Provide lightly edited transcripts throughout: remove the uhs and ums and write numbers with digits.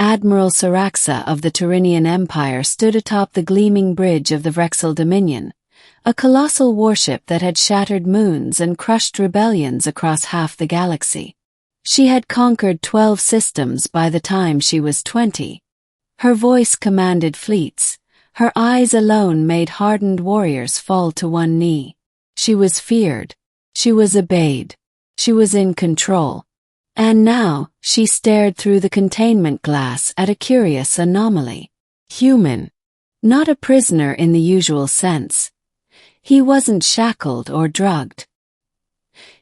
Admiral Cyraxa of the Tyrrhenian Empire stood atop the gleaming bridge of the Vrexel Dominion, a colossal warship that had shattered moons and crushed rebellions across half the galaxy. She had conquered 12 systems by the time she was 20. Her voice commanded fleets. Her eyes alone made hardened warriors fall to one knee. She was feared. She was obeyed. She was in control. And now, she stared through the containment glass at a curious anomaly. Human. Not a prisoner in the usual sense. He wasn't shackled or drugged.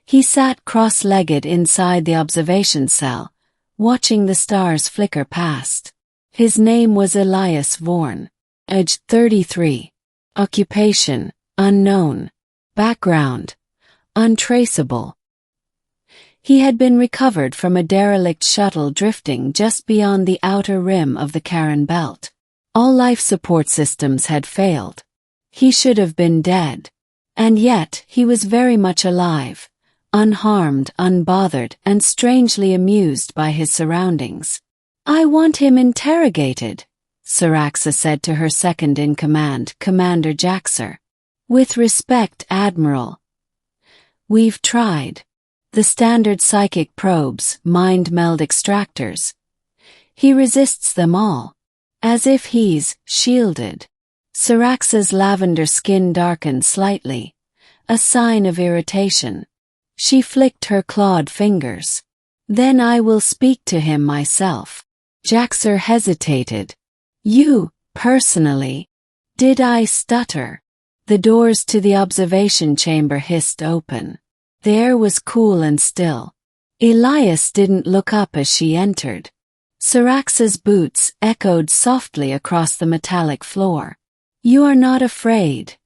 He sat cross-legged inside the observation cell, watching the stars flicker past. His name was Elias Vorn. Age 33. Occupation, unknown. Background, untraceable. He had been recovered from a derelict shuttle drifting just beyond the outer rim of the Karen Belt. All life support systems had failed. He should have been dead. And yet, he was very much alive, unharmed, unbothered, and strangely amused by his surroundings. "I want him interrogated," Cyraxa said to her second-in-command, Commander Jaxer. "With respect, Admiral. We've tried. The standard psychic probes, mind-meld extractors. He resists them all. As if he's shielded." Cyraxa's lavender skin darkened slightly, a sign of irritation. She flicked her clawed fingers. "Then I will speak to him myself." Jaxer hesitated. "You, personally?" "Did I stutter?" The doors to the observation chamber hissed open. The air was cool and still. Elias didn't look up as she entered. Cyraxa's boots echoed softly across the metallic floor. "You are not afraid?"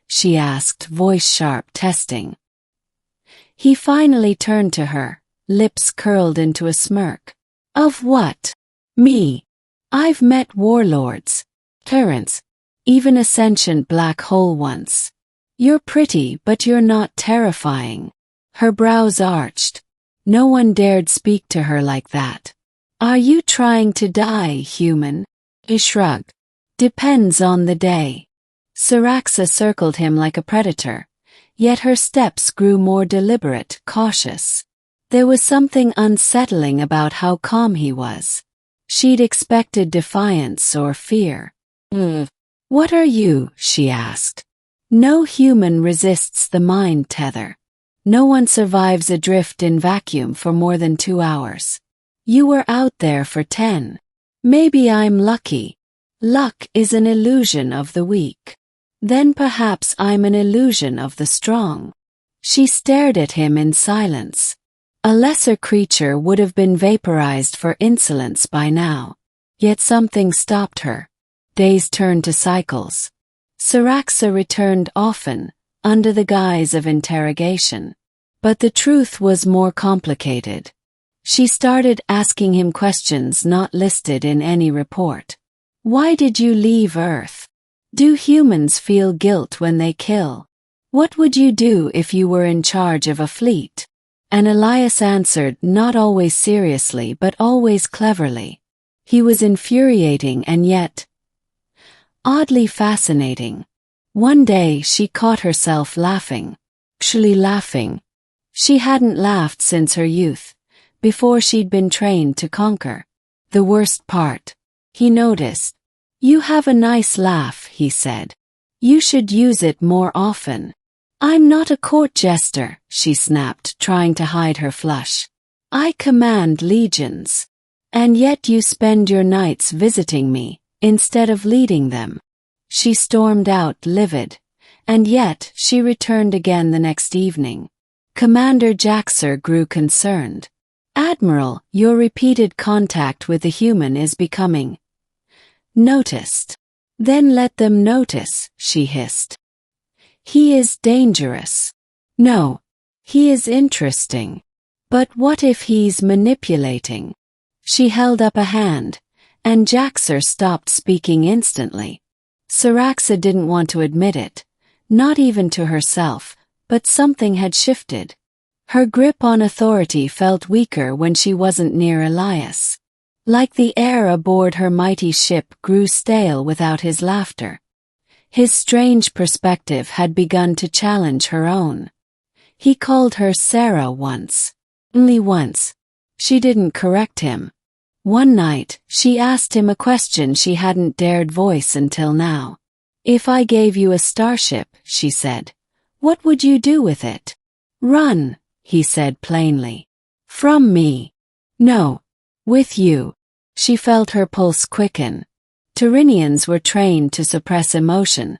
she asked, voice sharp, testing. He finally turned to her, lips curled into a smirk. "Of what? Me? I've met warlords, tyrants, even a sentient black hole once. You're pretty, but you're not terrifying." Her brows arched. No one dared speak to her like that. "Are you trying to die, human?" He shrugged. "Depends on the day." Cyraxa circled him like a predator, yet her steps grew more deliberate, cautious. There was something unsettling about how calm he was. She'd expected defiance or fear. "What are you?" she asked. "No human resists the mind tether. No one survives adrift in vacuum for more than 2 hours. You were out there for 10. Maybe I'm lucky. Luck is an illusion of the weak. Then perhaps I'm an illusion of the strong." She stared at him in silence. A lesser creature would have been vaporized for insolence by now. Yet something stopped her. Days turned to cycles. Cyraxa returned often, under the guise of interrogation. But the truth was more complicated. She started asking him questions not listed in any report. "Why did you leave Earth? Do humans feel guilt when they kill? What would you do if you were in charge of a fleet?" And Elias answered, not always seriously but always cleverly. He was infuriating and yet oddly fascinating. One day she caught herself laughing. Actually laughing. She hadn't laughed since her youth, before she'd been trained to conquer. The worst part. He noticed. "You have a nice laugh," he said. "You should use it more often." "I'm not a court jester," she snapped, trying to hide her flush. "I command legions. And yet you spend your nights visiting me, instead of leading them." She stormed out, livid. And yet, she returned again the next evening. Commander Jaxer grew concerned. "Admiral, your repeated contact with the human is becoming noticed." "Then let them notice," she hissed. "He is dangerous." "No. He is interesting." "But what if he's manipulating?" She held up a hand, and Jaxer stopped speaking instantly. Cyraxa didn't want to admit it, not even to herself, but something had shifted. Her grip on authority felt weaker when she wasn't near Elias. Like the air aboard her mighty ship grew stale without his laughter. His strange perspective had begun to challenge her own. He called her Sarah once. Only once. She didn't correct him. One night, she asked him a question she hadn't dared voice until now. "If I gave you a starship," she said, "what would you do with it?" "Run," he said plainly. "From me." "No. With you." She felt her pulse quicken. Tyrrhenians were trained to suppress emotion,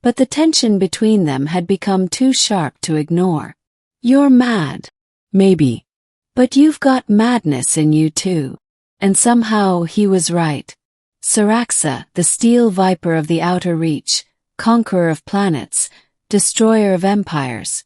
but the tension between them had become too sharp to ignore. "You're mad." "Maybe. But you've got madness in you too." And somehow he was right. Cyraxa, the steel viper of the outer reach, conqueror of planets, destroyer of empires,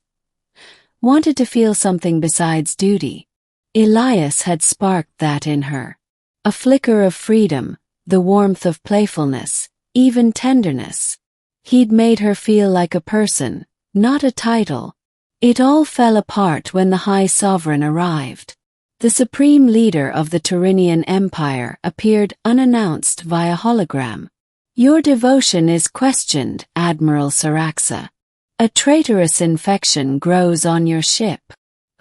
wanted to feel something besides duty. Elias had sparked that in her. A flicker of freedom, the warmth of playfulness, even tenderness. He'd made her feel like a person, not a title. It all fell apart when the High Sovereign arrived. The supreme leader of the Tyrrhenian Empire appeared unannounced via hologram. "Your devotion is questioned, Admiral Cyraxa. A traitorous infection grows on your ship."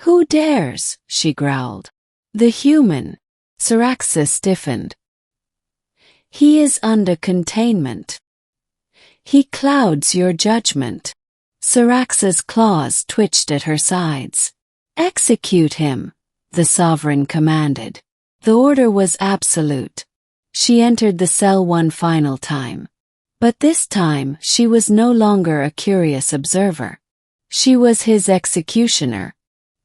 "Who dares?" she growled. "The human." Cyraxa stiffened. "He is under containment. He clouds your judgment." Cyraxa's claws twitched at her sides. "Execute him," the Sovereign commanded. The order was absolute. She entered the cell one final time. But this time she was no longer a curious observer. She was his executioner.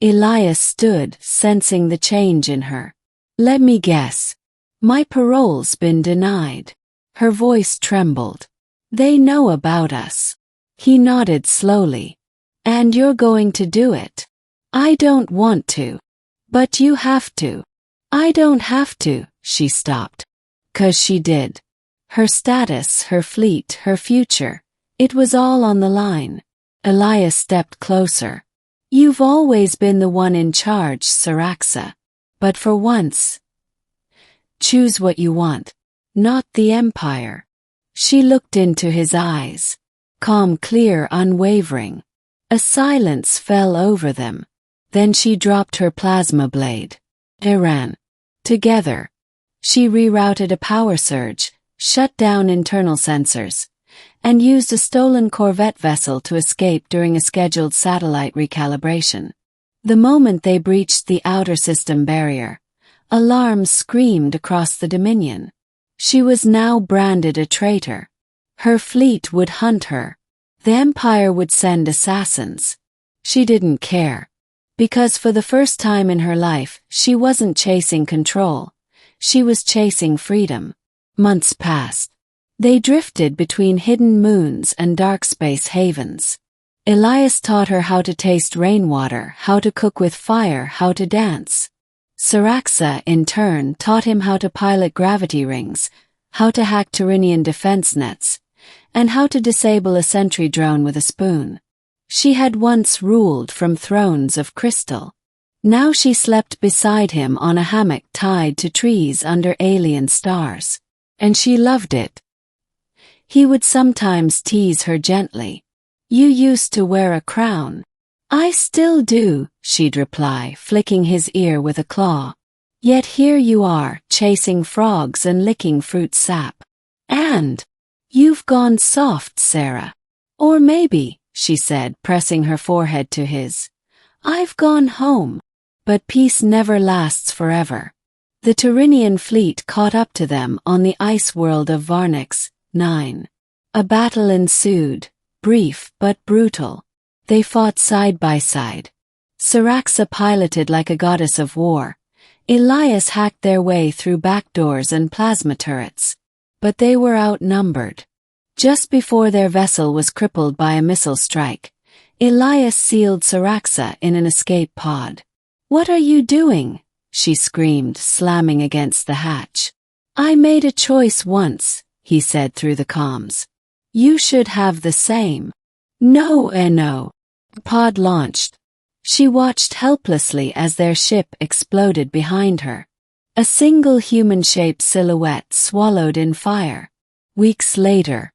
Elias stood, sensing the change in her. "Let me guess. My parole's been denied." Her voice trembled. "They know about us." He nodded slowly. "And you're going to do it?" "I don't want to." "But you have to." "I don't have to," she stopped. 'Cause she did. Her status, her fleet, her future. It was all on the line. Elias stepped closer. "You've always been the one in charge, Cyraxa. But for once, choose what you want. Not the Empire." She looked into his eyes. Calm, clear, unwavering. A silence fell over them. Then she dropped her plasma blade. They ran. Together. She rerouted a power surge, shut down internal sensors, and used a stolen Corvette vessel to escape during a scheduled satellite recalibration. The moment they breached the outer system barrier, alarms screamed across the Dominion. She was now branded a traitor. Her fleet would hunt her. The Empire would send assassins. She didn't care. Because for the first time in her life, she wasn't chasing control. She was chasing freedom. Months passed. They drifted between hidden moons and dark space havens. Elias taught her how to taste rainwater, how to cook with fire, how to dance. Cyraxa, in turn, taught him how to pilot gravity rings, how to hack Tyrrhenian defense nets, and how to disable a sentry drone with a spoon. She had once ruled from thrones of crystal. Now she slept beside him on a hammock tied to trees under alien stars. And she loved it. He would sometimes tease her gently. "You used to wear a crown." "I still do," she'd reply, flicking his ear with a claw. "Yet here you are, chasing frogs and licking fruit sap. And you've gone soft, Sarah. Or maybe," she said, pressing her forehead to his, "I've gone home." But peace never lasts forever. The Tyrrhenian fleet caught up to them on the ice world of Varnix, 9. A battle ensued, brief but brutal. They fought side by side. Cyraxa piloted like a goddess of war. Elias hacked their way through back doors and plasma turrets. But they were outnumbered. Just before their vessel was crippled by a missile strike, Elias sealed Cyraxa in an escape pod. "What are you doing?" she screamed, slamming against the hatch. "I made a choice once," he said through the comms. "You should have the same." "No, no." The pod launched. She watched helplessly as their ship exploded behind her. A single human-shaped silhouette swallowed in fire. Weeks later,